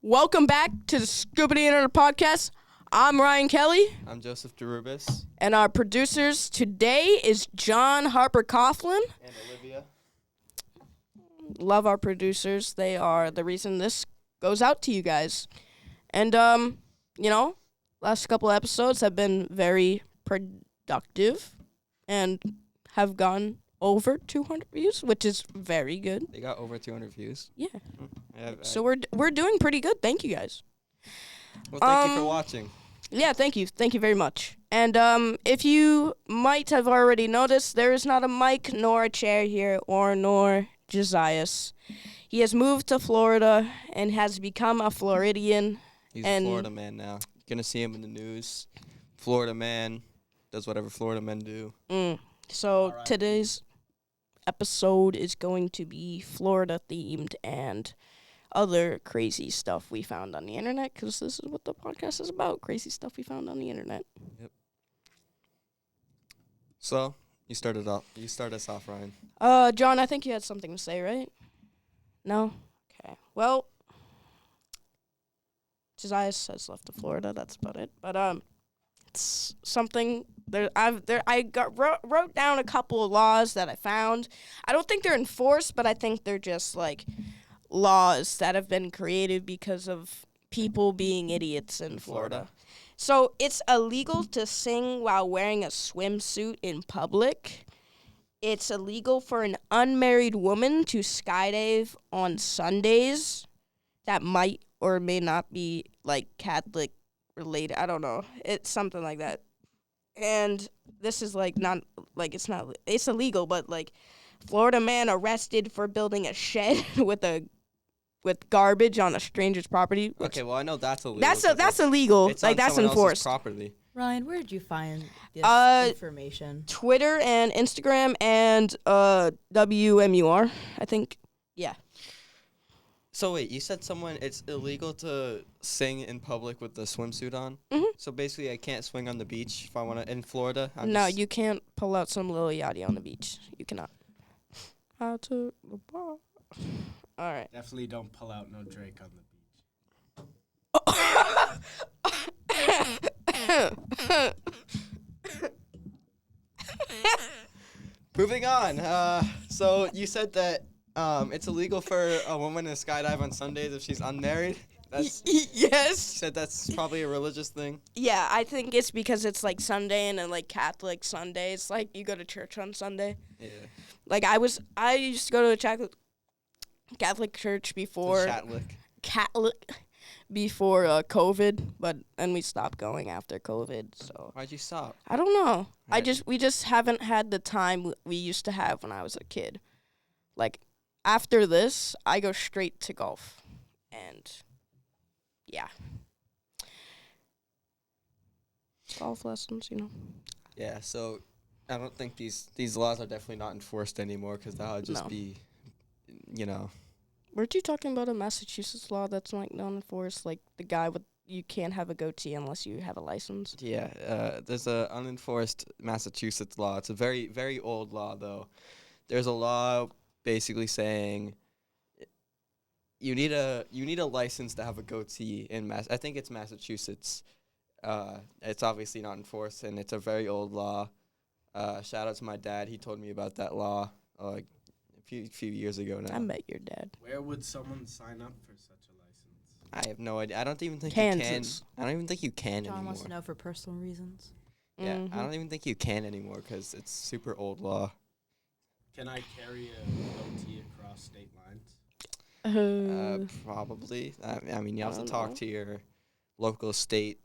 Welcome back to the Scoopity Internet Podcast. I'm Ryan Kelly. I'm Joseph Derubis. And our producers today is John Harper Coughlin. And Olivia. Love our producers. They are the reason this goes out to you guys. And, last couple episodes have been very productive and have gone over 200 views, which is very good. They got over 200 views. Yeah. Yeah, So we're doing pretty good. Thank you guys. well, thank you for watching. Yeah, thank you. Thank you very much. And if you might have already noticed, there is not a mic nor a chair here nor Josias. He has moved to Florida and has become a Floridian. He's a Florida man now. You're going to see him in the news. Florida man does whatever Florida men do. So today's episode is going to be Florida themed and other crazy stuff we found on the internet, because this is what the podcast is about, crazy stuff we found on the internet. Yep. So, you start us off, Ryan. John, I think you had something to say, right? No? Okay. Well, Josiah has left to Florida, that's about it. But it's something wrote down a couple of laws that I found. I don't think they're enforced, but I think they're just like laws that have been created because of people being idiots in Florida. So it's illegal to sing while wearing a swimsuit in public. It's illegal for an unmarried woman to skydive on Sundays. That might or may not be like Catholic related. I don't know. It's something like that. And this is like not like it's illegal, but like Florida man arrested for building a shed with garbage on a stranger's property. Okay, well, I know that's illegal. That's illegal. It's like on that's someone else's enforced. property. Ryan, where did you find this information? Twitter and Instagram and WMUR, I think. Yeah. So wait, you said it's illegal to sing in public with the swimsuit on? Mhm. So basically I can't swing on the beach if I want to in Florida? No, you can't pull out some Lil Yachty on the beach. You cannot. I took the bar. All right. Definitely don't pull out no Drake on the beach. Moving on. So you said that it's illegal for a woman to skydive on Sundays if she's unmarried. You Yes. said that's probably a religious thing. Yeah, I think it's because it's like Sunday and then like Catholic Sunday. It's like you go to church on Sunday. Yeah. Like I used to go to a Catholic church before before COVID, and we stopped going after COVID. So Why'd you stop? I don't know. Right. We just haven't had the time we used to have when I was a kid. Like after this, I go straight to golf, and yeah, golf lessons. Yeah. So I don't think these laws are definitely not enforced anymore because that would just No. be, Weren't you talking about a Massachusetts law that's like non-enforced, like the guy with you can't have a goatee unless you have a license? Yeah. There's a unenforced Massachusetts law. It's a very very old law though. There's a law basically saying you need a license to have a goatee in I think it's Massachusetts. It's obviously not enforced and it's a very old law. Shout out to my dad. He told me about that law a few years ago now. I met your dad. Where would someone sign up for such a license? I have no idea. I don't even think Kansas. you can. I don't even think you can John anymore. wants to know for personal reasons. Yeah, Mhm. I don't even think you can anymore because it's super old law. Can I carry a goatee across state lines? Probably. I mean, you have I to don't talk know. to your local state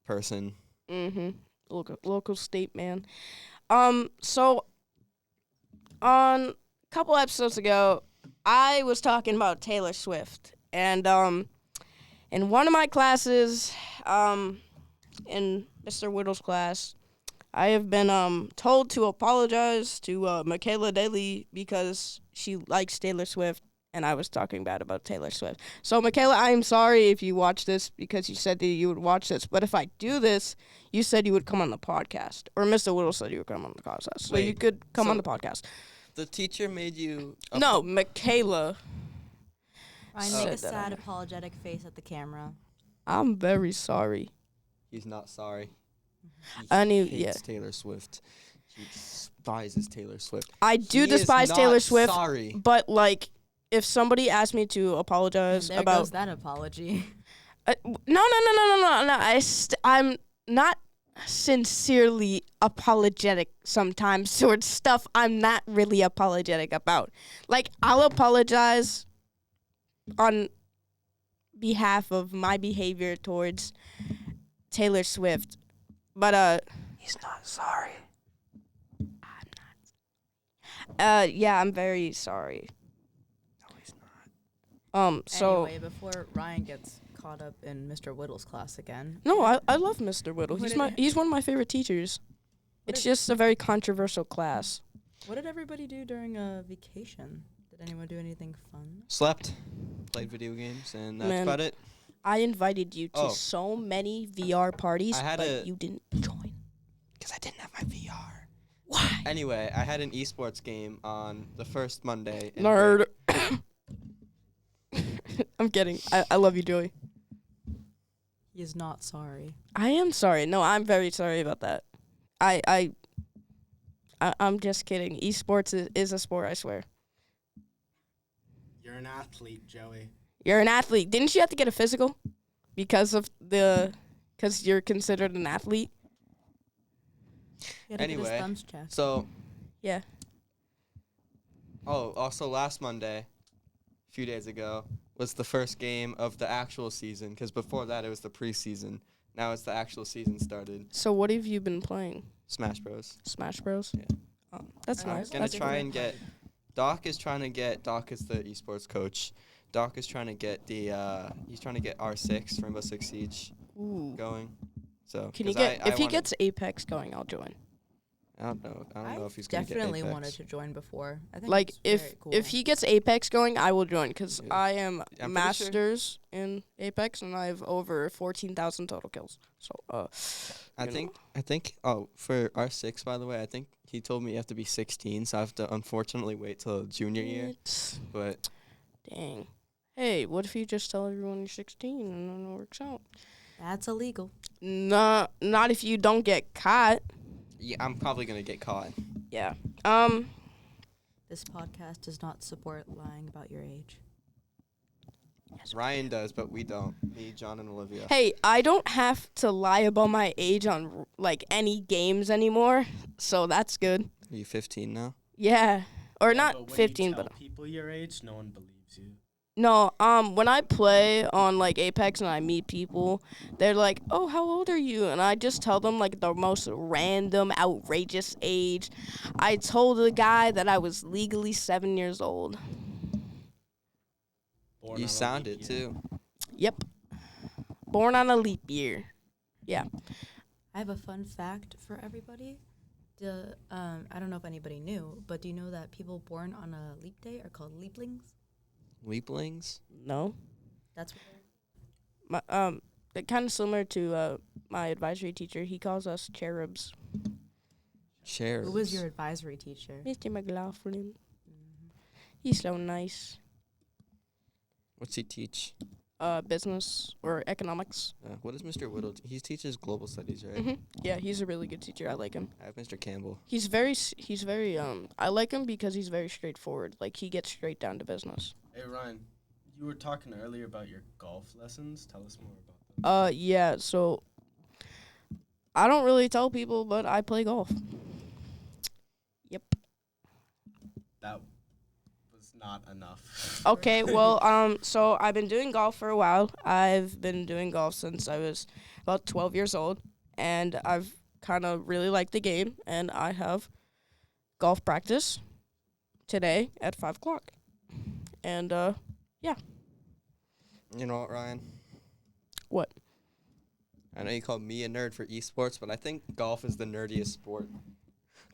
person. Local state man. So on a couple episodes ago, I was talking about Taylor Swift, and in one of my classes, in Mr. Whittle's class, I have been told to apologize to Michaela Daly because she likes Taylor Swift, and I was talking bad about Taylor Swift. So, Michaela, I'm sorry if you watch this because you said that you would watch this, but if I do this, you said you would come on the podcast, or Mr. Whittle said you would come on the podcast, so you Wait, could come so on the podcast. The teacher made you... No, Michaela. Ryan, said make a that sad I- apologetic face at the camera. I'm very sorry. He's not sorry. He I knew- hates yeah. Taylor Swift. He despises Taylor Swift. I do He is despise not Taylor Swift, Sorry. but like, if somebody asked me to apologize There about goes that apology. no, I'm not sincerely apologetic sometimes towards stuff I'm not really apologetic about. Like, I'll apologize on behalf of my behavior towards Taylor Swift, but he's not sorry. I'm not. Yeah, I'm very sorry. No, he's not. So Anyway, before Ryan gets caught up in Mr. Whittle's class again. no, I love Mr. Whittle. What He's one of my favorite teachers. It's just a very controversial class. What did everybody do during a vacation? Did anyone do anything fun? Slept, played video games, and that's Man. about it. I invited you to Oh. so many VR parties, I had but a- you didn't join. Because I didn't have my VR. Why? Anyway, I had an esports game on the first Monday. in Nerd. break. I'm kidding. I love you, Joey. He is not sorry. I am sorry. No, I'm very sorry about that. I'm just kidding. Esports is a sport, I swear. You're an athlete, Joey. You're an athlete. Didn't you have to get a physical because you're considered an athlete? He had to get Anyway, his thumbs checked. So, Yeah. oh, also last Monday, a few days ago, was the first game of the actual season. Because before that, it was the preseason. Now it's the actual season started. So what have you been playing? Smash Bros. Smash Bros? Yeah. Oh, that's I'm nice. Gonna That's try cool. and get. Doc is the esports coach. Doc is trying to get he's trying to get R6, Rainbow Six Siege, Ooh. going. So Can you 'cause get I if he wanna- gets Apex going, I'll join. I don't know if he's gonna get definitely Apex. wanted to join before. I think Like it's very cool. if he gets Apex going, I will join because Yeah. I am pretty sure- masters in Apex and I have over 14,000 total kills. So I you know. think for R6, by the way, I think he told me you have to be 16, so I have to unfortunately wait till junior year. It's- But Dang. Hey, what if you just tell everyone you're 16 and then it works out? That's illegal. Not if you don't get caught. yeah, I'm probably gonna get caught. Yeah. This podcast does not support lying about your age. Ryan does, but we don't. Me, John, and Olivia. Hey, I don't have to lie about my age on like any games anymore, so that's good. Are you 15 now? Yeah. Or Yeah, not but when 15, you tell but people your age, no one believes you. no, when I play on like Apex and I meet people, they're like, "Oh, how old are you?" And I just tell them like the most random, outrageous age. I told the guy that I was legally 7 years old. Born You on a sound leap it year. too. Yep. Born on a leap year. Yeah. I have a fun fact for everybody. I don't know if anybody knew, but do you know that people born on a leap day are called leaplings? Leaplings? That's No. what they're My kind of similar to my advisory teacher. He calls us cherubs. Cherubs. Who was your advisory teacher? Mr. McLaughlin. He's so nice. What's he teach? Business or economics. What does Mr. Whittle? He teaches global studies, right? Hmm. Yeah, he's a really good teacher. I like him. I have Mr. Campbell. He's very I like him because he's very straightforward. Like he gets straight down to business. Hey Ryan, you were talking earlier about your golf lessons. Tell us more about them. Yeah, so I don't really tell people, but I play golf. Yep. That was not enough. Okay, well, so I've been doing golf for a while. I've been doing golf since I was about 12 years old, and I've kind of really liked the game, and I have golf practice today at 5 o'clock. And, You know what, Ryan? What? I know you called me a nerd for esports, but I think golf is the nerdiest sport.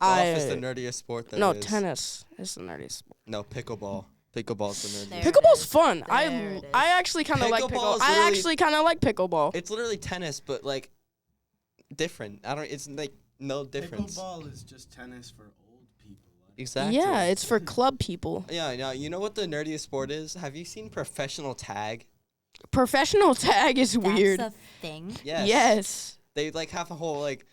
Golf is the nerdiest sport there no, is. tennis is the nerdiest sport. No, pickleball. Pickleball's the nerdiest. There. Pickleball's is. fun. There I it is. actually kind of like Pickleball pickleball. is I literally- actually kind of like pickleball. It's literally tennis, but like different. It's like no difference. Pickleball is just tennis for old people Exactly. Yeah, it's for club people. Yeah, you know what the nerdiest sport is? Have you seen professional tag? Professional tag is weird. That's a thing. Yes. Yes. They like have a whole like,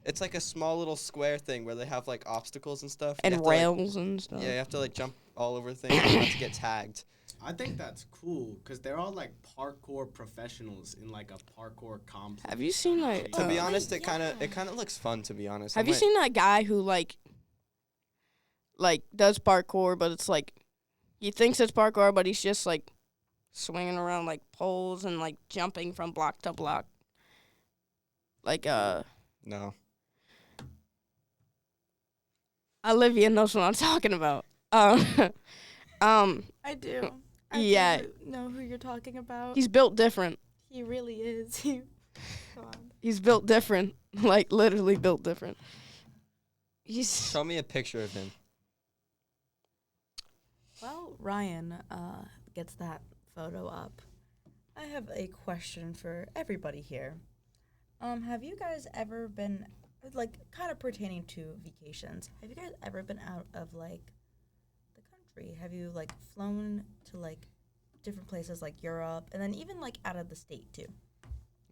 it's like a small little square thing where they have like obstacles and stuff. You And have to, like, rails and stuff. yeah, you have to like jump all over things not to get tagged. I think that's cool because they're all like parkour professionals in like a parkour complex. Have you seen like? To be Oh, honest, yeah. it kind of looks fun. To be honest, Have you seen that guy who like does parkour, but it's like he thinks it's parkour, but he's just like swinging around like poles and like jumping from block to block. Like No. Olivia knows what I'm talking about. I do. Yeah. do know who you're talking about. He's built different. He really is. God. He's built different. Like literally built different. He's Show me a picture of him. While Ryan gets that photo up, I have a question for everybody here. Have you guys ever been, like, kind of pertaining to vacations, have you guys ever been out of, like, the country? Have you, like, flown to, like, different places like Europe and then even, like, out of the state, too?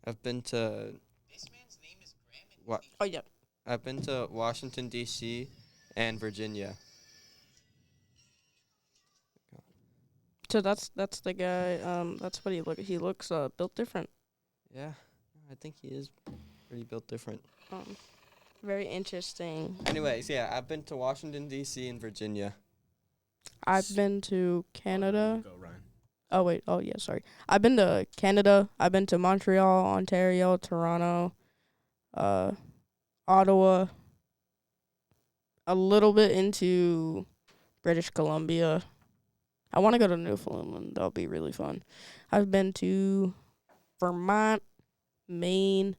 I've been to. This man's name is Graham. And What? oh yeah. I've been to Washington D.C. and Virginia. So that's the guy. That's what he look. He looks built different. Yeah, I think he is pretty built different. Very interesting. Anyways, yeah, I've been to Washington D.C. and Virginia. I've been to Canada. Go, Ryan. Oh wait. Oh yeah. Sorry. I've been to Canada. I've been to Montreal, Ontario, Toronto, Ottawa. A little bit into British Columbia. I want to go to Newfoundland. That'll be really fun. I've been to Vermont, Maine.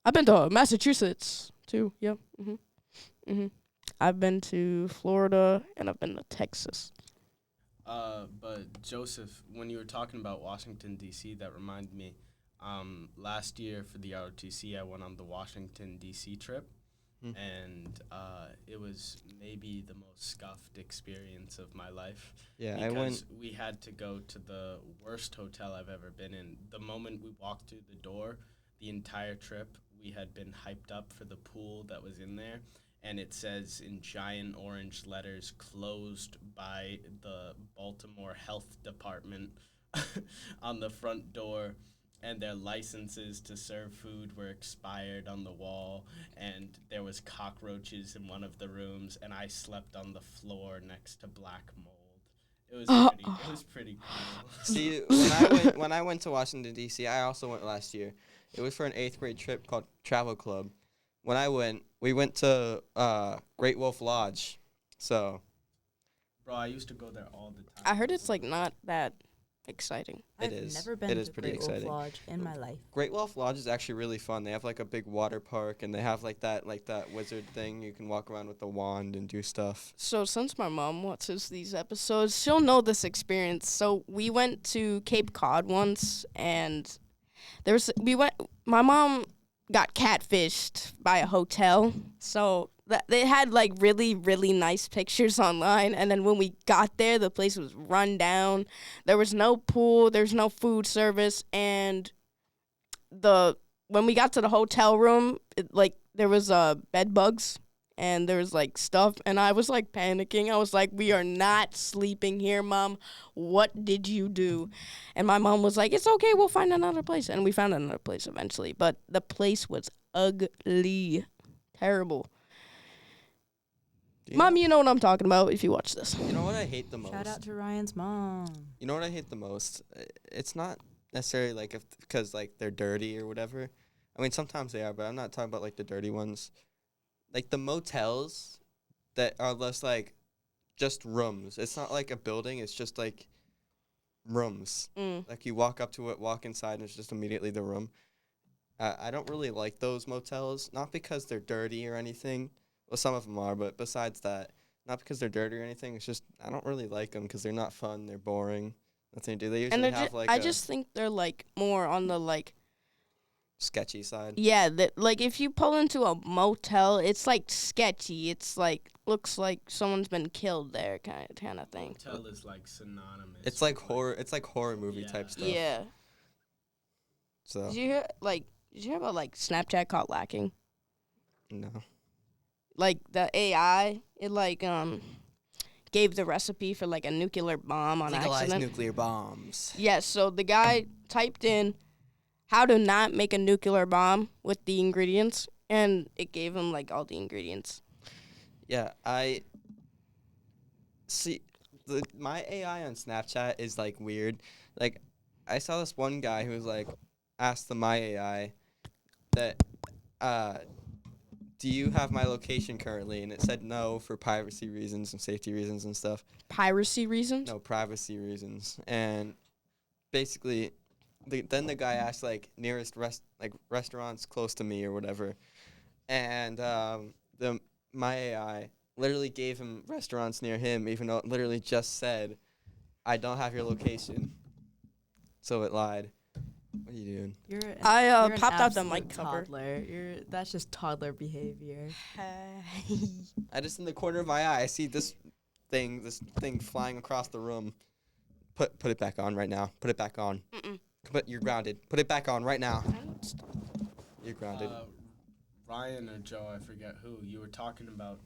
I've been to Massachusetts too. Yep. I've been to Florida and I've been to Texas. But Joseph, when you were talking about Washington D.C., that reminded me. Last year for the ROTC, I went on the Washington D.C. trip, and it was maybe the most scuffed experience of my life. Yeah, because I went. we had to go to the worst hotel I've ever been in. The moment we walked through the door, the entire trip, we had been hyped up for the pool that was in there. And it says in giant orange letters, closed by the Baltimore Health Department on the front door. And their licenses to serve food were expired on the wall. And there was cockroaches in one of the rooms. And I slept on the floor next to black mold. It was pretty cool. See, when I went to Washington D.C., I also went last year. It was for an 8th grade trip called Travel Club. When I went, we went to Great Wolf Lodge. So, Bro, I used to go there all the time. I heard it's like not that exciting. It I've is. never been It to is pretty Great Wolf exciting. Lodge in my life. Great Wolf Lodge is actually really fun. They have like a big water park, and they have like that wizard thing. You can walk around with a wand and do stuff. So since my mom watches these episodes, she'll know this experience. So we went to Cape Cod once, and my mom got catfished by a hotel. So they had like really, really nice pictures online. And then when we got there, the place was run down. There was no pool. There's no food service. And when we got to the hotel room, there was bed bugs. And there was like stuff. And I was like panicking. I was like, we are not sleeping here, Mom. What did you do? And my mom was like, it's okay. We'll find another place. And we found another place eventually. But the place was ugly. Terrible. Mom, you know what I'm talking about if you watch this. You know what I hate the most? Shout out to Ryan's mom. You know what I hate the most? It's not necessarily like because like they're dirty or whatever. I mean, sometimes they are, but I'm not talking about like the dirty ones. Like the motels that are just rooms. It's not like a building. It's just like rooms. Like you walk up to it, walk inside, and it's just immediately the room. I don't really like those motels. Not because they're dirty or anything. Well, some of them are, but besides that, not because they're dirty or anything. It's just I don't really like them because they're not fun. They're boring. Nothing to do. They usually have I just think they're like more on the like sketchy side. Yeah, like if you pull into a motel, it's like sketchy. It's like looks like someone's been killed there, kind of thing. Hotel is like synonymous. It's like with, horror. It's like horror movie Yeah. type stuff. Yeah. So Did you hear about like Snapchat caught lacking? no. Like the AI, it like gave the recipe for like a nuclear bomb on Legalize accident. nuclear bombs. Yes, so the guy typed in how to not make a nuclear bomb with the ingredients, and it gave him like all the ingredients. Yeah, I see. My AI on Snapchat is like weird. Like, I saw this one guy who was like, asked the my AI that, do you have my location currently? And it said no for privacy reasons and safety reasons and stuff. Piracy reasons? No, privacy reasons. And basically, then the guy asked like nearest restaurants close to me or whatever, and my AI literally gave him restaurants near him, even though it literally just said, "I don't have your location," so it lied. What are you doing? I you're an popped out the absolute mic cover. toddler. That's just toddler behavior. I just in the corner of my eye, I see this thing flying across the room. Put it back on right now. Put it back on. Mm-mm. You're grounded. Put it back on right now. You're grounded. Ryan or Joe, I forget who, you were talking about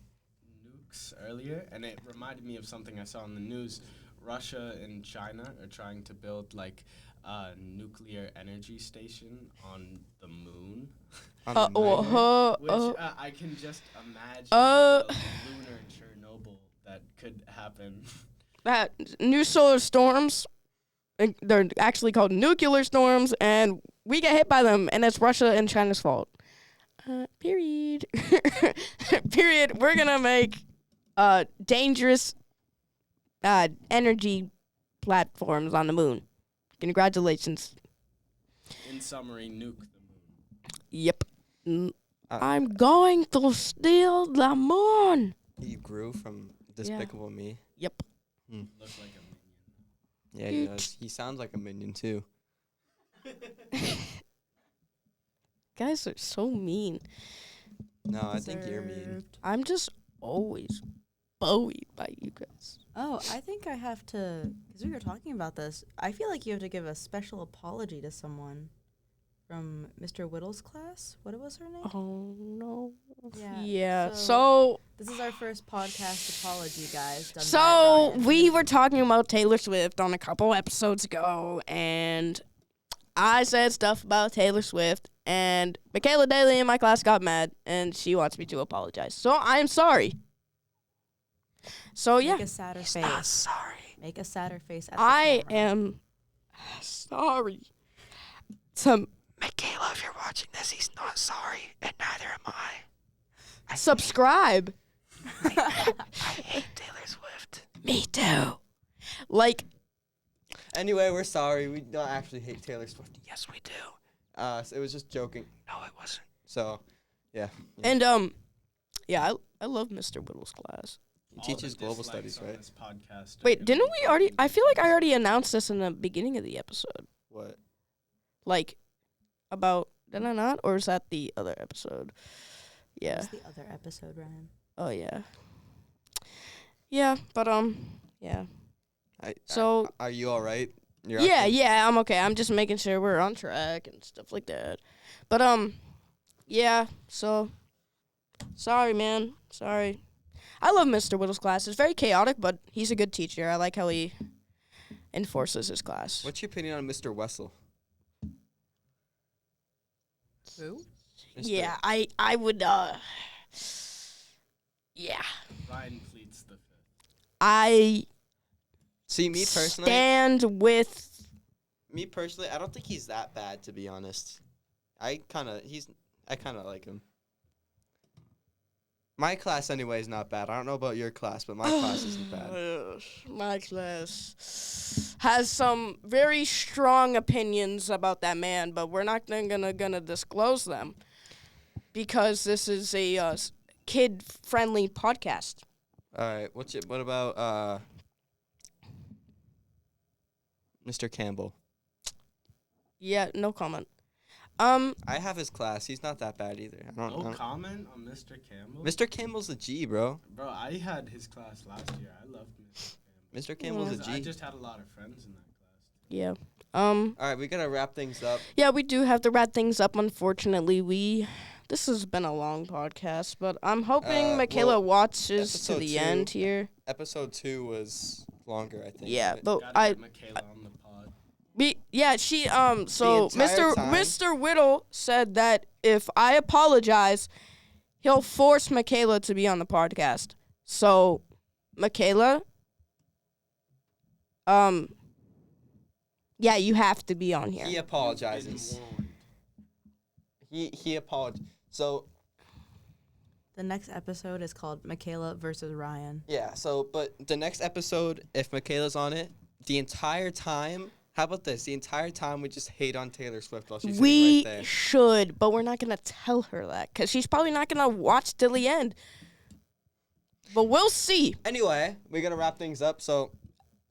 nukes earlier, and it reminded me of something I saw in the news. Russia and China are trying to build like a nuclear energy station on the moon. On the mic. Which I can just imagine Uh, the lunar Chernobyl that could happen. that new solar storms, they're actually called nuclear storms, and we get hit by them, and it's Russia and China's fault. Period. Period. We're gonna make dangerous energy platforms on the moon. Congratulations. In summary, nuke the moon. Yep. Uh, I'm going to steal the moon. He grew from Despicable Me. Yep. Look like a minion. Yeah, he does. He sounds like a minion too. Guys are so mean. No, I think you're mean. I'm just always bullied by you guys. Oh, I think I have to, because we were talking about this, I feel like you have to give a special apology to someone from Mr. Whittle's class. What was her name? Oh no. Yeah, Yeah. so- So This is our first podcast apology, guys. done by so Ryan. we were talking about Taylor Swift on a couple episodes ago, and I said stuff about Taylor Swift, and Michaela Daly in my class got mad, and she wants me to apologize. So I'm sorry. So yeah. Make a sadder face. Sorry. Make a sadder face at the I camera. am sorry to Michaela. If you're watching this, he's not sorry, and neither am I. Subscribe. I hate Taylor Swift. Me too. Like, Anyway, we're sorry. We don't actually hate Taylor Swift. yes, we do. So it was just joking. No, it wasn't. So, yeah. And yeah, I love Mr. Whittle's class. He All teaches the global dislikes studies, on right? this podcast are Wait, gonna didn't be we already? from I feel like I Taylor already Swift. announced this in the beginning of the episode. What? Like, about did I not, or is that the other episode? Yeah. What's the other episode, Ryan? Oh yeah. Yeah, but yeah. So Are you all right? You're yeah, actually- yeah, I'm okay. I'm just making sure we're on track and stuff like that. But yeah. So sorry, man. Sorry. I love Mr. Whittle's class. It's very chaotic, but he's a good teacher. I like how he enforces his class. What's your opinion on Mr. Wessel? Who? Yeah, I would yeah. Ryan pleads the fifth. I See, me personally, stand with I don't think he's that bad, to be honest. I kind of like him. My class, anyway, is not bad. I don't know about your class, but my class isn't bad. My class has some very strong opinions about that man, but we're not gonna disclose them because this is a kid-friendly podcast. All right, what about Mr. Campbell? Yeah, no comment. I have his class. He's not that bad either. I don't No know. comment on Mr. Campbell. Mr. Campbell's a G, bro. Bro, I had his class last year. I loved Mr. Campbell. Mr. Campbell's a G. I just had a lot of friends in that class. Yeah. All right, we gotta wrap things up. Yeah, we do have to wrap things up. Unfortunately, this has been a long podcast, but I'm hoping Michaela well, watches to episode the 2 end here. Episode 2 was longer, I think. Yeah, right? but Gotta get Michaela on the pod. she The so entire time- Mr. Whittle said that if I apologize, he'll force Michaela to be on the podcast. So, Michaela, yeah, you have to be on here. He apologizes. Been warned. He apologized. So The next episode is called Michaela versus Ryan. yeah, but the next episode, if Michaela's on it, the entire time. How about this? The entire time we just hate on Taylor Swift while she's We sitting right there. should, but we're not gonna tell her that because she's probably not gonna watch till the end. But we'll see. Anyway, we're gonna wrap things up. So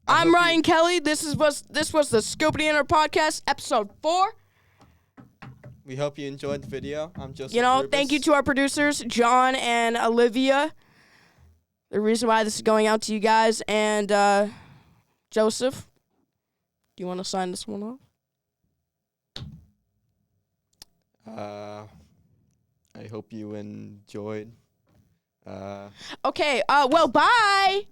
I'm Ryan Kelly. This was the Scoopity Inner Podcast, episode 4. We hope you enjoyed the video. I'm Joseph. Thank you Rubis. to our producers, John and Olivia. The reason why this is going out to you guys. And Joseph, do you want to sign this one off? I hope you enjoyed. Okay, well, bye.